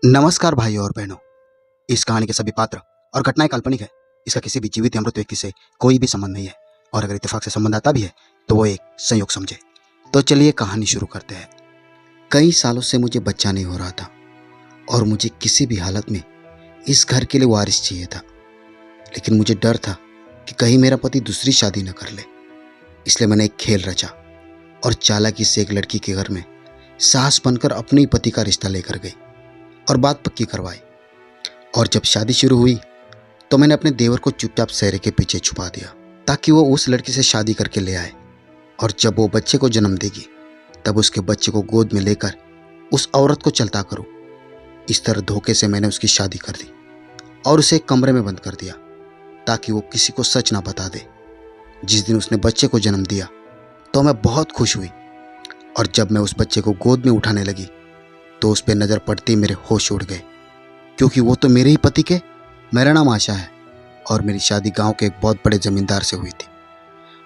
नमस्कार भाइयों और बहनों। इस कहानी के सभी पात्र और घटनाएं काल्पनिक है। इसका किसी भी जीवित या मृत व्यक्ति से कोई भी संबंध नहीं है और अगर इत्तेफाक से संबंध आता भी है तो वो एक संयोग समझे। तो चलिए कहानी शुरू करते हैं। कई सालों से मुझे बच्चा नहीं हो रहा था और मुझे किसी भी हालत में इस घर के लिए वारिस चाहिए था, लेकिन मुझे डर था कि कहीं मेरा पति दूसरी शादी न कर ले। इसलिए मैंने एक खेल रचा और चालाकी से एक लड़की के घर में सास बनकर अपने ही पति का रिश्ता लेकर गई और बात पक्की करवाई। और जब शादी शुरू हुई तो मैंने अपने देवर को चुपचाप सहरे के पीछे छुपा दिया ताकि वो उस लड़की से शादी करके ले आए, और जब वो बच्चे को जन्म देगी तब उसके बच्चे को गोद में लेकर उस औरत को चलता करूं। इस तरह धोखे से मैंने उसकी शादी कर दी और उसे एक कमरे में बंद कर दिया ताकि वो किसी को सच ना बता दे। जिस दिन उसने बच्चे को जन्म दिया तो मैं बहुत खुश हुई, और जब मैं उस बच्चे को गोद में उठाने लगी तो उस पर नज़र पड़ते ही मेरे होश उड़ गए, क्योंकि वो तो मेरे ही पति के। मेरा नाम आशा है और मेरी शादी गांव के एक बहुत बड़े जमींदार से हुई थी।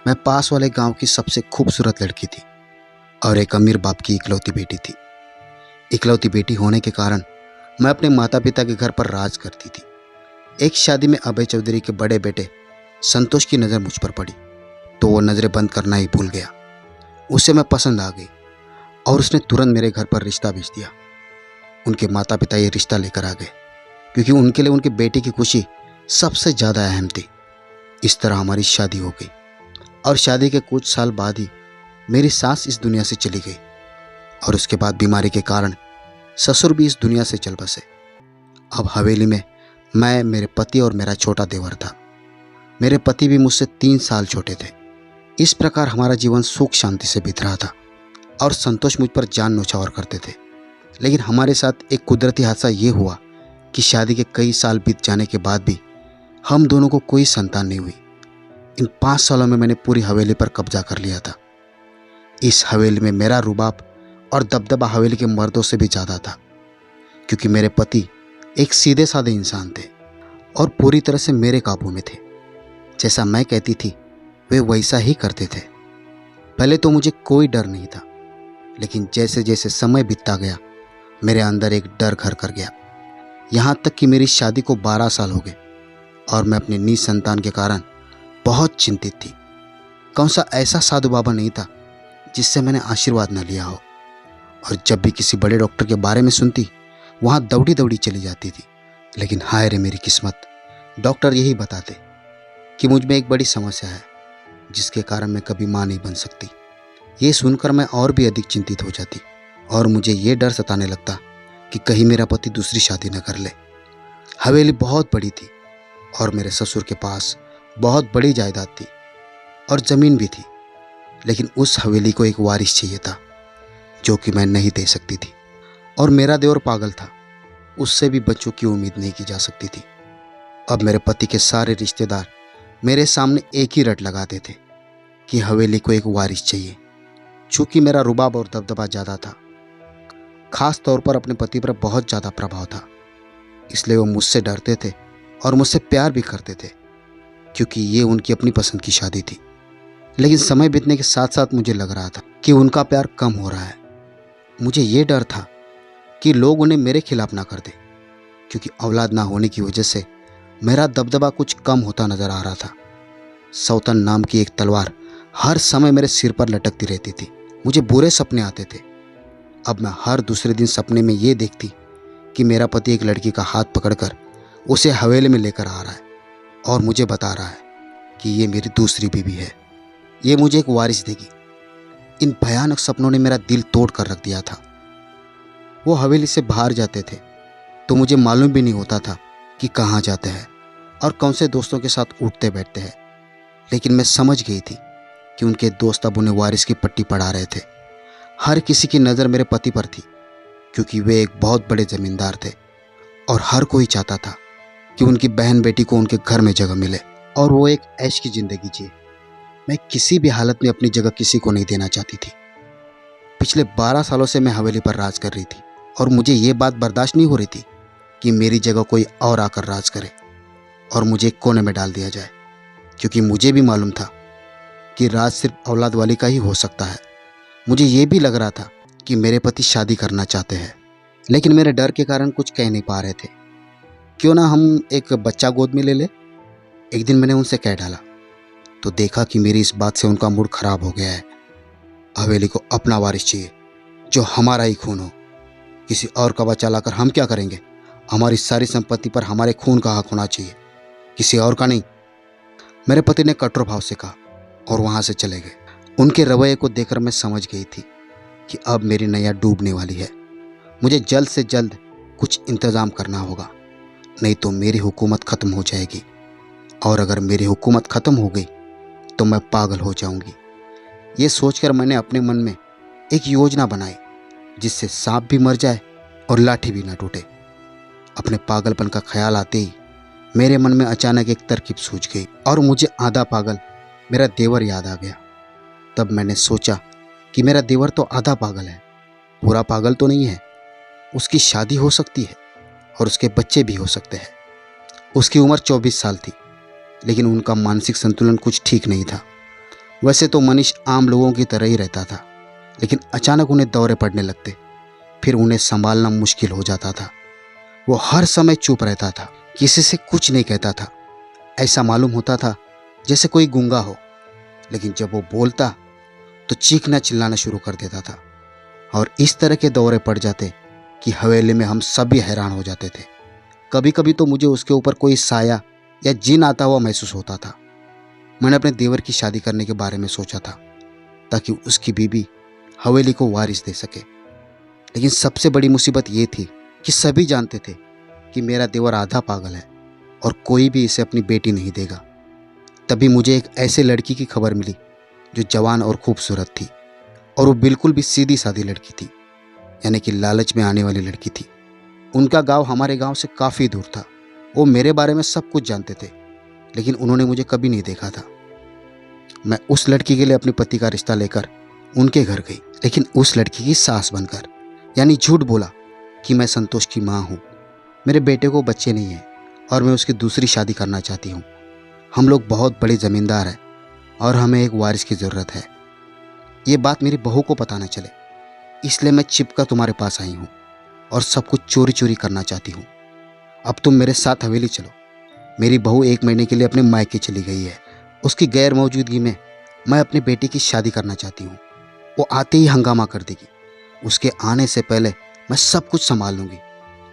मैं पास वाले गांव की सबसे खूबसूरत लड़की थी और एक अमीर बाप की इकलौती बेटी थी। इकलौती बेटी होने के कारण मैं अपने माता पिता के घर पर राज करती थी। एक शादी में अभय चौधरी के बड़े बेटे संतोष की नज़र मुझ पर पड़ी तो वो नज़रें बंद करना ही भूल गया। उसे मैं पसंद आ गई और उसने तुरंत मेरे घर पर रिश्ता भेज दिया। उनके माता पिता ये रिश्ता लेकर आ गए क्योंकि उनके लिए उनके बेटे की खुशी सबसे ज़्यादा अहम थी। इस तरह हमारी शादी हो गई और शादी के कुछ साल बाद ही मेरी सास इस दुनिया से चली गई और उसके बाद बीमारी के कारण ससुर भी इस दुनिया से चल बसे। अब हवेली में मैं, मेरे पति और मेरा छोटा देवर था। मेरे पति भी मुझसे 3 साल छोटे थे। इस प्रकार हमारा जीवन सुख शांति से बीत रहा था और संतोष मुझ पर जान न्योछावर करते थे। लेकिन हमारे साथ एक कुदरती हादसा ये हुआ कि शादी के कई साल बीत जाने के बाद भी हम दोनों को कोई संतान नहीं हुई। इन 5 सालों में मैंने पूरी हवेली पर कब्जा कर लिया था। इस हवेली में मेरा रुबाब और दबदबा हवेली के मर्दों से भी ज़्यादा था, क्योंकि मेरे पति एक सीधे साधे इंसान थे और पूरी तरह से मेरे काबू में थे। जैसा मैं कहती थी वे वैसा ही करते थे। पहले तो मुझे कोई डर नहीं था, लेकिन जैसे जैसे समय बीतता गया मेरे अंदर एक डर घर कर गया। यहाँ तक कि मेरी शादी को 12 साल हो गए और मैं अपनी निसंतान के कारण बहुत चिंतित थी। कौन सा ऐसा साधु बाबा नहीं था जिससे मैंने आशीर्वाद न लिया हो, और जब भी किसी बड़े डॉक्टर के बारे में सुनती वहाँ दौड़ी दौड़ी चली जाती थी। लेकिन हाय रे मेरी किस्मत, डॉक्टर यही बताते कि मुझ में एक बड़ी समस्या है जिसके कारण मैं कभी माँ नहीं बन सकती। ये सुनकर मैं और भी अधिक चिंतित हो जाती और मुझे ये डर सताने लगता कि कहीं मेरा पति दूसरी शादी न कर ले। हवेली बहुत बड़ी थी और मेरे ससुर के पास बहुत बड़ी जायदाद थी और ज़मीन भी थी, लेकिन उस हवेली को एक वारिस चाहिए था जो कि मैं नहीं दे सकती थी। और मेरा देवर पागल था, उससे भी बच्चों की उम्मीद नहीं की जा सकती थी। अब मेरे पति के सारे रिश्तेदार मेरे सामने एक ही रट लगाते थे कि हवेली को एक वारिस चाहिए। चूँकि मेरा रुबाब और दबदबा ज़्यादा था, खास तौर पर अपने पति पर बहुत ज़्यादा प्रभाव था, इसलिए वो मुझसे डरते थे और मुझसे प्यार भी करते थे, क्योंकि ये उनकी अपनी पसंद की शादी थी। लेकिन समय बीतने के साथ साथ मुझे लग रहा था कि उनका प्यार कम हो रहा है। मुझे ये डर था कि लोग उन्हें मेरे खिलाफ ना कर दें, क्योंकि औलाद ना होने की वजह से मेरा दबदबा कुछ कम होता नजर आ रहा था। सौतन नाम की एक तलवार हर समय मेरे सिर पर लटकती रहती थी। मुझे बुरे सपने आते थे। अब मैं हर दूसरे दिन सपने में ये देखती कि मेरा पति एक लड़की का हाथ पकड़कर उसे हवेली में लेकर आ रहा है और मुझे बता रहा है कि ये मेरी दूसरी बीवी है, ये मुझे एक वारिस देगी। इन भयानक सपनों ने मेरा दिल तोड़ कर रख दिया था। वो हवेली से बाहर जाते थे तो मुझे मालूम भी नहीं होता था कि कहाँ जाते हैं और कौन से दोस्तों के साथ उठते बैठते हैं। लेकिन मैं समझ गई थी कि उनके दोस्त अब उन्हें वारिस की पट्टी पढ़ा रहे थे। हर किसी की नज़र मेरे पति पर थी, क्योंकि वे एक बहुत बड़े ज़मींदार थे और हर कोई चाहता था कि उनकी बहन बेटी को उनके घर में जगह मिले और वो एक ऐश की ज़िंदगी जिए। मैं किसी भी हालत में अपनी जगह किसी को नहीं देना चाहती थी। पिछले 12 सालों से मैं हवेली पर राज कर रही थी और मुझे ये बात बर्दाश्त नहीं हो रही थी कि मेरी जगह कोई और आकर राज करे और मुझे एक कोने में डाल दिया जाए, क्योंकि मुझे भी मालूम था कि राज सिर्फ औलाद वाली का ही हो सकता है। मुझे ये भी लग रहा था कि मेरे पति शादी करना चाहते हैं, लेकिन मेरे डर के कारण कुछ कह नहीं पा रहे थे। क्यों ना हम एक बच्चा गोद में ले ले, एक दिन मैंने उनसे कह डाला तो देखा कि मेरी इस बात से उनका मूड खराब हो गया है। हवेली को अपना वारिस चाहिए जो हमारा ही खून हो। किसी और का बच्चा लाकर हम क्या करेंगे? हमारी सारी संपत्ति पर हमारे खून का हक होना चाहिए, किसी और का नहीं। मेरे पति ने कठोर भाव से कहा और वहां से चले गए। उनके रवैये को देखकर मैं समझ गई थी कि अब मेरी नैया डूबने वाली है। मुझे जल्द से जल्द कुछ इंतजाम करना होगा, नहीं तो मेरी हुकूमत खत्म हो जाएगी। और अगर मेरी हुकूमत खत्म हो गई तो मैं पागल हो जाऊंगी। ये सोचकर मैंने अपने मन में एक योजना बनाई जिससे सांप भी मर जाए और लाठी भी ना टूटे। अपने पागलपन का ख्याल आते ही मेरे मन में अचानक एक तरकीब सूझ गई और मुझे आधा पागल मेरा देवर याद आ गया। तब मैंने सोचा कि मेरा देवर तो आधा पागल है, पूरा पागल तो नहीं है। उसकी शादी हो सकती है और उसके बच्चे भी हो सकते हैं। उसकी उम्र 24 साल थी, लेकिन उनका मानसिक संतुलन कुछ ठीक नहीं था। वैसे तो मनीष आम लोगों की तरह ही रहता था, लेकिन अचानक उन्हें दौरे पड़ने लगते, फिर उन्हें संभालना मुश्किल हो जाता था। वो हर समय चुप रहता था, किसी से कुछ नहीं कहता था। ऐसा मालूम होता था जैसे कोई गूंगा हो, लेकिन जब वो बोलता तो चीखना चिल्लाना शुरू कर देता था। और इस तरह के दौरे पड़ जाते कि हवेली में हम सभी हैरान हो जाते थे। कभी कभी तो मुझे उसके ऊपर कोई साया या जिन आता हुआ महसूस होता था। मैंने अपने देवर की शादी करने के बारे में सोचा था ताकि उसकी बीबी हवेली को वारिस दे सके। लेकिन सबसे बड़ी मुसीबत ये थी कि सभी जानते थे कि मेरा देवर आधा पागल है और कोई भी इसे अपनी बेटी नहीं देगा। तभी मुझे एक ऐसे लड़की की खबर मिली जो जवान और खूबसूरत थी, और वो बिल्कुल भी सीधी सादी लड़की थी, यानी कि लालच में आने वाली लड़की थी। उनका गांव हमारे गांव से काफ़ी दूर था। वो मेरे बारे में सब कुछ जानते थे, लेकिन उन्होंने मुझे कभी नहीं देखा था। मैं उस लड़की के लिए अपने पति का रिश्ता लेकर उनके घर गई, लेकिन उस लड़की की सास बनकर, यानी झूठ बोला कि मैं संतोष की माँ हूँ। मेरे बेटे को बच्चे नहीं हैं और मैं उसकी दूसरी शादी करना चाहती हूँ। हम लोग बहुत बड़े ज़मींदार हैं और हमें एक वारिस की ज़रूरत है। ये बात मेरी बहू को पता न चले, इसलिए मैं छिपकर तुम्हारे पास आई हूँ और सब कुछ चोरी चोरी करना चाहती हूँ। अब तुम मेरे साथ हवेली चलो। मेरी बहू 1 महीने के लिए अपने मायके चली गई है। उसकी गैर मौजूदगी में मैं अपनी बेटी की शादी करना चाहती हूँ। वो आते ही हंगामा कर देगी। उसके आने से पहले मैं सब कुछ संभाल लूँगी,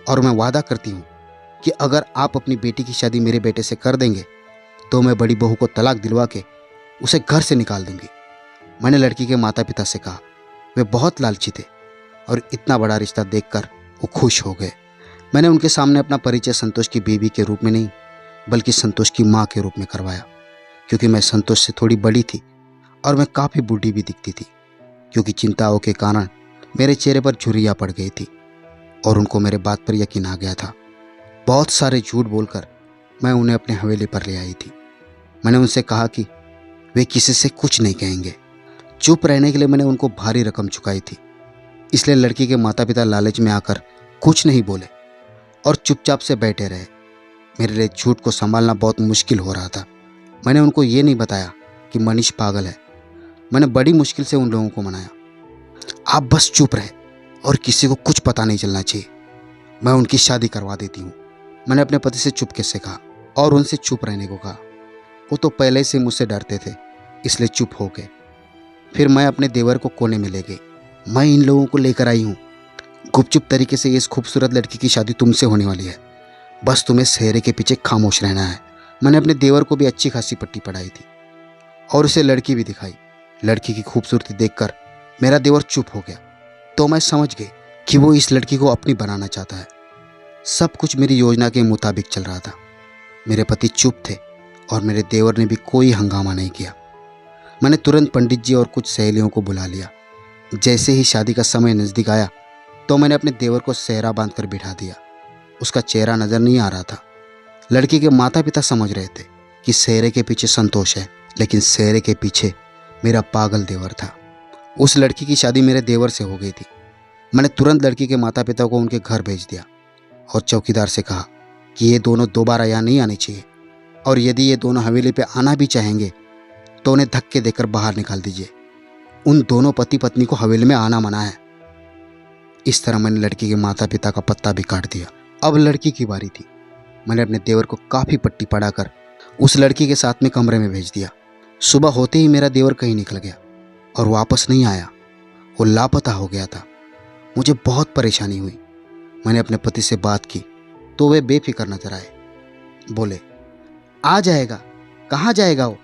और मैं वादा करती हूँ कि अगर आप अपनी बेटी की शादी मेरे बेटे से कर देंगे तो मैं बड़ी बहू को तलाक दिलवा के उसे घर से निकाल दूंगी। मैंने लड़की के माता पिता से कहा। वे बहुत लालची थे और इतना बड़ा रिश्ता देखकर वो खुश हो गए। मैंने उनके सामने अपना परिचय संतोष की बीवी के रूप में नहीं, बल्कि संतोष की माँ के रूप में करवाया, क्योंकि मैं संतोष से थोड़ी बड़ी थी और मैं काफ़ी बूढ़ी भी दिखती थी, क्योंकि चिंताओं के कारण मेरे चेहरे पर झुर्रियाँ पड़ गई थी और उनको मेरे बात पर यकीन आ गया था। बहुत सारे झूठ बोलकर मैं उन्हें अपने हवेली पर ले आई थी। मैंने उनसे कहा कि वे किसी से कुछ नहीं कहेंगे। चुप रहने के लिए मैंने उनको भारी रकम चुकाई थी, इसलिए लड़की के माता पिता लालच में आकर कुछ नहीं बोले और चुपचाप से बैठे रहे। मेरे लिए झूठ को संभालना बहुत मुश्किल हो रहा था। मैंने उनको ये नहीं बताया कि मनीष पागल है। मैंने बड़ी मुश्किल से उन लोगों को मनाया, आप बस चुप रहे और किसी को कुछ पता नहीं चलना चाहिए, मैं उनकी शादी करवा देती हूँ। मैंने अपने पति से चुपके से कहा और उनसे चुप रहने को कहा। वो तो पहले से मुझसे डरते थे, इसलिए चुप हो गए। फिर मैं अपने देवर को कोने में ले गई। मैं इन लोगों को लेकर आई हूँ। गुपचुप तरीके से इस खूबसूरत लड़की की शादी तुमसे होने वाली है, बस तुम्हें सेहरे के पीछे खामोश रहना है। मैंने अपने देवर को भी अच्छी खासी पट्टी पढ़ाई थी और उसे लड़की भी दिखाई। लड़की की खूबसूरती देखकर मेरा देवर चुप हो गया, तो मैं समझ गई कि वो इस लड़की को अपनी बनाना चाहता है। सब कुछ मेरी योजना के मुताबिक चल रहा था। मेरे पति चुप थे और मेरे देवर ने भी कोई हंगामा नहीं किया। मैंने तुरंत पंडित जी और कुछ सहेलियों को बुला लिया। जैसे ही शादी का समय नज़दीक आया तो मैंने अपने देवर को सेहरा बांधकर बिठा दिया। उसका चेहरा नज़र नहीं आ रहा था। लड़की के माता पिता समझ रहे थे कि सेहरे के पीछे संतोष है, लेकिन सेहरे के पीछे मेरा पागल देवर था। उस लड़की की शादी मेरे देवर से हो गई थी। मैंने तुरंत लड़की के माता पिता को उनके घर भेज दिया और चौकीदार से कहा कि ये दोनों दोबारा यहाँ नहीं आने चाहिए, और यदि ये दोनों हवेली पे आना भी चाहेंगे तो उन्हें धक्के देकर बाहर निकाल दीजिए। उन दोनों पति पत्नी को हवेली में आना मना है। इस तरह मैंने लड़की के माता पिता का पत्ता भी काट दिया। अब लड़की की बारी थी। मैंने अपने देवर को काफ़ी पट्टी पढ़ाकर उस लड़की के साथ में कमरे में भेज दिया। सुबह होते ही मेरा देवर कहीं निकल गया और वापस नहीं आया। वो लापता हो गया था। मुझे बहुत परेशानी हुई। मैंने अपने पति से बात की तो वे बेफिक्र नजर आए। बोले, आ जाएगा। कहाँ जाएगा वो?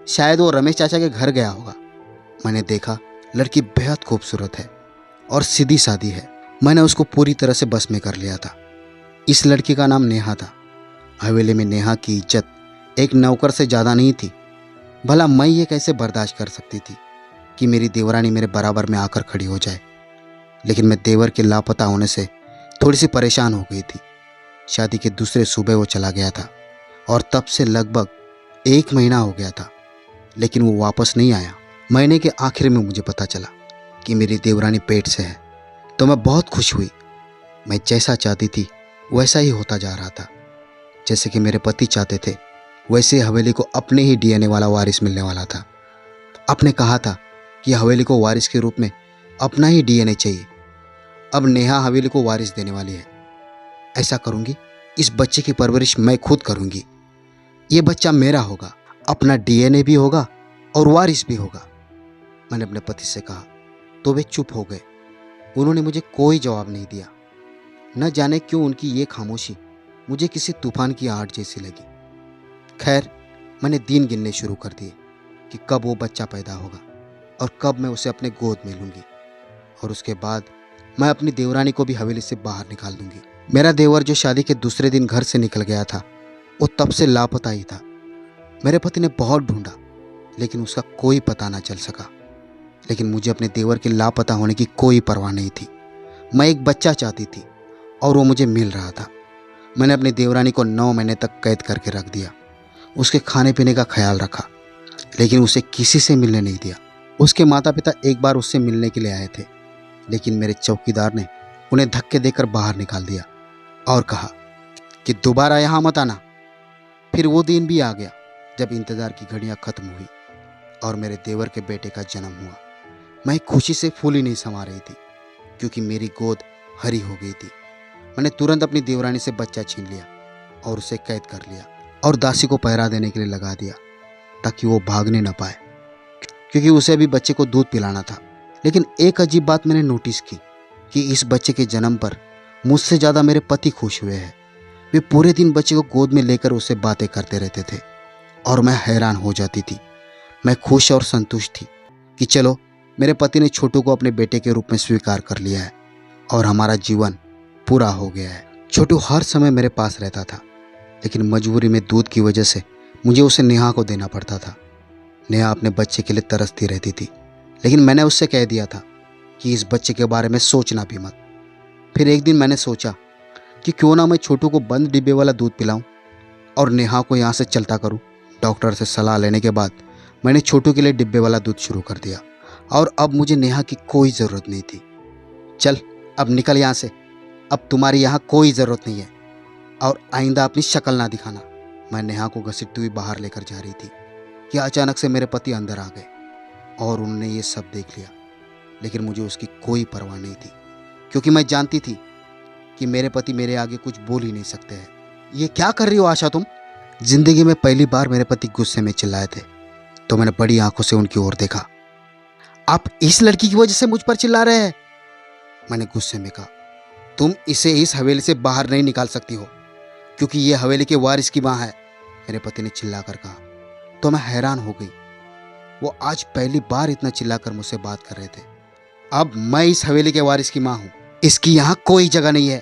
शायद वो रमेश चाचा के घर गया होगा। मैंने देखा लड़की बेहद खूबसूरत है और सीधी सादी है। मैंने उसको पूरी तरह से बस में कर लिया था। इस लड़की का नाम नेहा था। हवेली में नेहा की इज्जत एक नौकर से ज़्यादा नहीं थी। भला मैं ये कैसे बर्दाश्त कर सकती थी कि मेरी देवरानी मेरे बराबर में आकर खड़ी हो जाए। लेकिन मैं देवर के लापता होने से थोड़ी सी परेशान हो गई थी। शादी के दूसरे सूबे वो चला गया था और तब से लगभग 1 महीना हो गया था, लेकिन वो वापस नहीं आया। महीने के आखिर में मुझे पता चला कि मेरी देवरानी पेट से है, तो मैं बहुत खुश हुई। मैं जैसा चाहती थी वैसा ही होता जा रहा था। जैसे कि मेरे पति चाहते थे वैसे हवेली को अपने ही डीएनए वाला वारिस मिलने वाला था। आपने कहा था कि हवेली को वारिस के रूप में अपना ही डीएनए चाहिए। अब नेहा हवेली को वारिस देने वाली है। ऐसा करूंगी, इस बच्चे की परवरिश मैं खुद करूंगी। ये बच्चा मेरा होगा, अपना डीएनए भी होगा और वारिस भी होगा। मैंने अपने पति से कहा तो वे चुप हो गए। उन्होंने मुझे कोई जवाब नहीं दिया। न जाने क्यों उनकी ये खामोशी मुझे किसी तूफान की आहट जैसी लगी। खैर, मैंने दिन गिनने शुरू कर दिए कि कब वो बच्चा पैदा होगा और कब मैं उसे अपने गोद में लूँगी, और उसके बाद मैं अपनी देवरानी को भी हवेली से बाहर निकाल दूंगी। मेरा देवर जो शादी के दूसरे दिन घर से निकल गया था, वो तब से लापता ही था। मेरे पति ने बहुत ढूंढा लेकिन उसका कोई पता ना चल सका। लेकिन मुझे अपने देवर के लापता होने की कोई परवाह नहीं थी। मैं एक बच्चा चाहती थी और वो मुझे मिल रहा था। मैंने अपनी देवरानी को 9 महीने तक कैद करके रख दिया। उसके खाने पीने का ख्याल रखा, लेकिन उसे किसी से मिलने नहीं दिया। उसके माता पिता एक बार उससे मिलने के लिए आए थे, लेकिन मेरे चौकीदार ने उन्हें धक्के देकर बाहर निकाल दिया और कहा कि दोबारा यहाँ मत आना। फिर वो दिन भी आ गया जब इंतज़ार की घड़ियाँ खत्म हुई और मेरे देवर के बेटे का जन्म हुआ। मैं खुशी से फूली नहीं समा रही थी क्योंकि मेरी गोद हरी हो गई थी। मैंने तुरंत अपनी देवरानी से बच्चा छीन लिया और उसे कैद कर लिया और दासी को पहरा देने के लिए लगा दिया ताकि वो भागने न पाए, क्योंकि उसे भी बच्चे को दूध पिलाना था। लेकिन एक अजीब बात मैंने नोटिस की कि इस बच्चे के जन्म पर मुझसे ज़्यादा मेरे पति खुश हुए हैं। वे पूरे दिन बच्चे को गोद में लेकर उससे बातें करते रहते थे और मैं हैरान हो जाती थी। मैं खुश और संतुष्ट थी कि चलो, मेरे पति ने छोटू को अपने बेटे के रूप में स्वीकार कर लिया है और हमारा जीवन पूरा हो गया है। छोटू हर समय मेरे पास रहता था, लेकिन मजबूरी में दूध की वजह से मुझे उसे नेहा को देना पड़ता था। नेहा अपने बच्चे के लिए तरसती रहती थी, लेकिन मैंने उससे कह दिया था कि इस बच्चे के बारे में सोचना भी मत। फिर एक दिन मैंने सोचा कि क्यों ना मैं छोटू को बंद डिब्बे वाला दूध पिलाऊं और नेहा को यहाँ से चलता करूं। डॉक्टर से सलाह लेने के बाद मैंने छोटू के लिए डिब्बे वाला दूध शुरू कर दिया और अब मुझे नेहा की कोई ज़रूरत नहीं थी। चल, अब निकल यहाँ से। अब तुम्हारी यहाँ कोई ज़रूरत नहीं है और आइंदा अपनी शक्ल ना दिखाना। मैं नेहा को घसीटती हुई बाहर लेकर जा रही थी कि अचानक से मेरे पति अंदर आ गए और उन्होंने ये सब देख लिया। लेकिन मुझे उसकी कोई परवाह नहीं थी, क्योंकि मैं जानती थी कि मेरे पति मेरे आगे कुछ बोल ही नहीं सकते हैं। ये क्या कर रही हो आशा तुम? जिंदगी में पहली बार मेरे पति गुस्से में चिल्लाए थे, तो मैंने बड़ी आंखों से उनकी ओर देखा। आप इस लड़की की वजह से मुझ पर चिल्ला रहे हैं? मैंने गुस्से में कहा। तुम इसे इस हवेली से बाहर नहीं निकाल सकती हो, क्योंकि ये हवेली के वारिस की मां है, मेरे पति ने चिल्लाकर कहा। तो मैं हैरान हो गई। वो आज पहली बार इतना चिल्लाकर मुझसे बात कर रहे थे। अब मैं इस हवेली के वारिस की मां हूं, इसकी यहां कोई जगह नहीं है,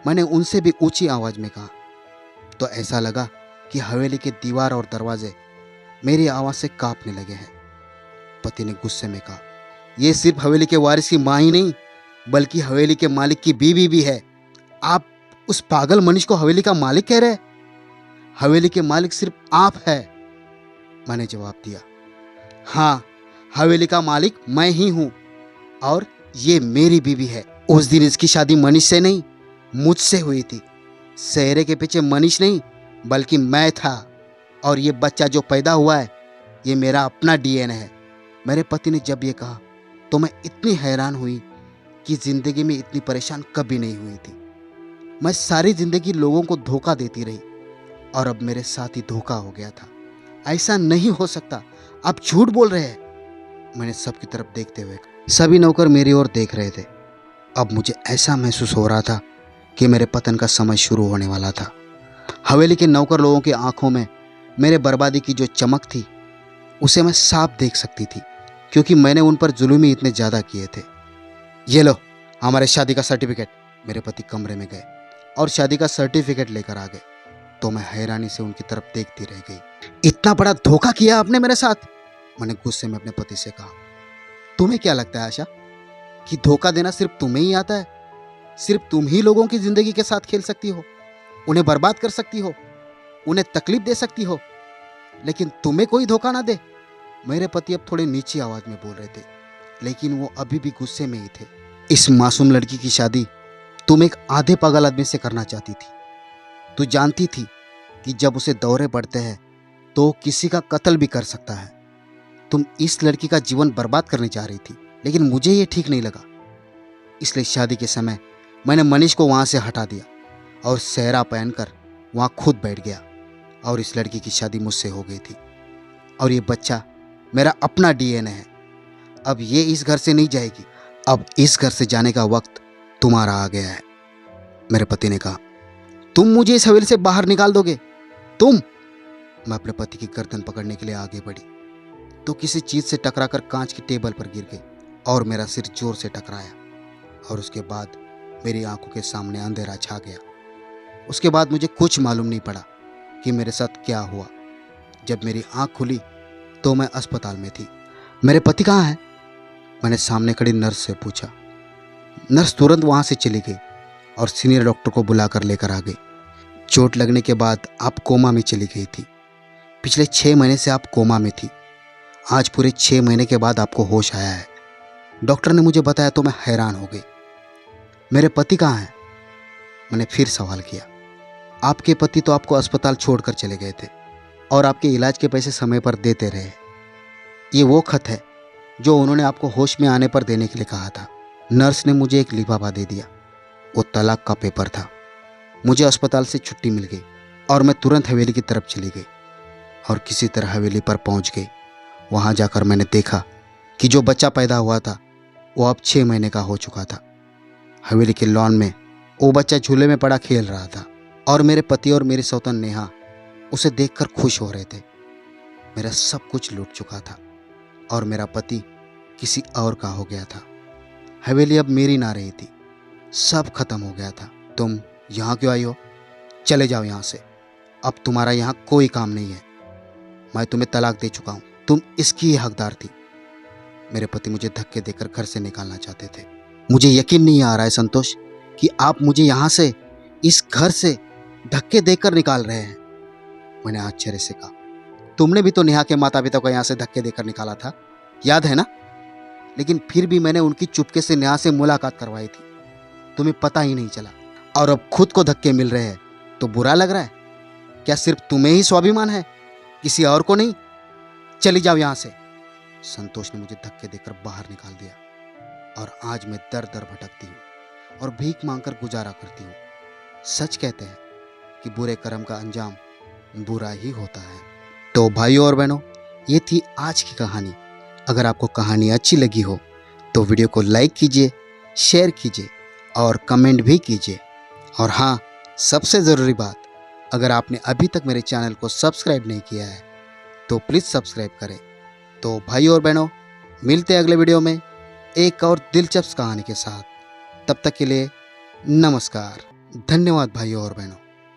मैंने उनसे भी ऊंची आवाज में कहा। तो ऐसा लगा कि हवेली के दीवार और दरवाजे मेरी आवाज से कांपने लगे हैं। पति ने गुस्से में कहा, यह सिर्फ हवेली के वारिस की मां ही नहीं, बल्कि हवेली के मालिक की बीवी भी है। आप उस पागल मनीष को हवेली का मालिक कह रहे हैं? हवेली के मालिक सिर्फ आप है, मैंने जवाब दिया। हाँ, हवेली का मालिक मैं ही हूं और ये मेरी बीवी है। उस दिन इसकी शादी मनीष से नहीं, मुझसे हुई थी। सेहरे के पीछे मनीष नहीं, बल्कि मैं था। और ये बच्चा जो पैदा हुआ है, ये मेरा अपना डीएनए है। मेरे पति ने जब ये कहा तो मैं इतनी हैरान हुई कि जिंदगी में इतनी परेशान कभी नहीं हुई थी। मैं सारी जिंदगी लोगों को धोखा देती रही और अब मेरे साथ ही धोखा हो गया था। ऐसा नहीं हो सकता, आप झूठ बोल रहे हैं। मैंने सबकी तरफ देखते हुए सभी नौकर मेरी ओर देख रहे थे। अब मुझे ऐसा महसूस हो रहा था कि मेरे पतन का समय शुरू होने वाला था। हवेली के नौकर लोगों की आंखों में मेरे बर्बादी की जो चमक थी उसे मैं साफ देख सकती थी, क्योंकि मैंने उन पर जुल्म ही इतने ज्यादा किए थे। ये लो हमारे शादी का सर्टिफिकेट। मेरे पति कमरे में गए और शादी का सर्टिफिकेट लेकर आ गए तो मैं हैरानी से उनकी तरफ देखती रह गई। इतना बड़ा धोखा किया आपने मेरे साथ, मैंने गुस्से में अपने पति से कहा। तुम्हें क्या लगता है आशा कि धोखा देना सिर्फ तुम्हें ही आता है? सिर्फ तुम ही लोगों की जिंदगी के साथ खेल सकती हो, उन्हें बर्बाद कर सकती हो, उन्हें तकलीफ दे सकती हो, लेकिन तुम्हें कोई धोखा ना दे। मेरे पति अब थोड़े नीची आवाज में बोल रहे थे, लेकिन वो अभी भी गुस्से में ही थे। इस मासूम लड़की की शादी तुम एक आधे पागल आदमी से करना चाहती थी। तू जानती थी कि जब उसे दौरे पड़ते हैं तो वो किसी का कत्ल भी कर सकता है। तुम इस लड़की का जीवन बर्बाद करने जा रही थी, लेकिन मुझे ये ठीक नहीं लगा। इसलिए शादी के समय मैंने मनीष को वहां से हटा दिया और सेहरा पहनकर वहां खुद बैठ गया और इस लड़की की शादी मुझसे हो गई थी। और ये बच्चा मेरा अपना डीएनए है। अब ये इस घर से नहीं जाएगी। अब इस घर से जाने का वक्त तुम्हारा आ गया है। मेरे पति ने कहा, तुम मुझे इस हवेली से बाहर निकाल दोगे? तुम? मैं अपने पति की गर्दन पकड़ने के लिए आगे बढ़ी तो किसी चीज से टकराकर कांच की टेबल पर गिर गई और मेरा सिर जोर से टकराया और उसके बाद मेरी आंखों के सामने अंधेरा छा गया। उसके बाद मुझे कुछ मालूम नहीं पड़ा कि मेरे साथ क्या हुआ। जब मेरी आंख खुली तो मैं अस्पताल में थी। मेरे पति कहाँ हैं? मैंने सामने खड़ी नर्स से पूछा। नर्स तुरंत वहां से चली गई और सीनियर डॉक्टर को बुलाकर लेकर आ गई। चोट लगने के बाद आप कोमा में चली गई थी। पिछले 6 महीने से आप कोमा में थी। आज पूरे 6 महीने के बाद आपको होश आया है। डॉक्टर ने मुझे बताया तो मैं हैरान हो गई। मेरे पति कहाँ हैं? मैंने फिर सवाल किया। आपके पति तो आपको अस्पताल छोड़कर चले गए थे और आपके इलाज के पैसे समय पर देते रहे। ये वो खत है जो उन्होंने आपको होश में आने पर देने के लिए कहा था। नर्स ने मुझे एक लिफाफा दे दिया। वो तलाक का पेपर था। मुझे अस्पताल से छुट्टी मिल गई और मैं तुरंत हवेली की तरफ चली गई और किसी तरह हवेली पर पहुंच गई। वहां जाकर मैंने देखा कि जो बच्चा पैदा हुआ था वो अब 6 महीने का हो चुका था। हवेली के लॉन में वो बच्चा झूले में पड़ा खेल रहा था और मेरे पति और मेरी सौतन नेहा उसे देखकर खुश हो रहे थे। मेरा सब कुछ लूट चुका था और मेरा पति किसी और का हो गया था। हवेली अब मेरी ना रही थी, सब खत्म हो गया था। तुम यहाँ क्यों आई हो? चले जाओ यहाँ से। अब तुम्हारा यहाँ कोई काम नहीं है। मैं तुम्हें तलाक दे चुका हूँ। तुम इसकी ही हकदार थी। मेरे पति मुझे धक्के देकर घर से निकालना चाहते थे। मुझे यकीन नहीं आ रहा है संतोष कि आप मुझे यहाँ से, इस घर से धक्के देकर निकाल रहे हैं। मैंने आश्चर्य से कहा, तुमने भी तो नेहा के माता पिता को यहाँ से धक्के देकर निकाला था, याद है ना? लेकिन फिर भी मैंने उनकी चुपके से नेहा से मुलाकात करवाई थी। तुम्हें पता ही नहीं चला और अब खुद को धक्के मिल रहे हैं तो बुरा लग रहा है? क्या सिर्फ तुम्हें ही स्वाभिमान है, किसी और को नहीं? चली जाओ यहाँ से। संतोष ने मुझे धक्के देकर बाहर निकाल दिया और आज मैं दर दर भटकती हूँ और भीख मांगकर गुजारा करती हूँ। सच कहते हैं कि बुरे कर्म का अंजाम बुरा ही होता है। तो भाइयों और बहनों, ये थी आज की कहानी। अगर आपको कहानी अच्छी लगी हो तो वीडियो को लाइक कीजिए, शेयर कीजिए और कमेंट भी कीजिए। और हाँ, सबसे ज़रूरी बात, अगर आपने अभी तक मेरे चैनल को सब्सक्राइब नहीं किया है तो प्लीज़ सब्सक्राइब करें। तो भाइयों और बहनों, मिलते हैं अगले वीडियो में एक और दिलचस्प कहानी के साथ। तब तक के लिए नमस्कार। धन्यवाद भाइयों और बहनों।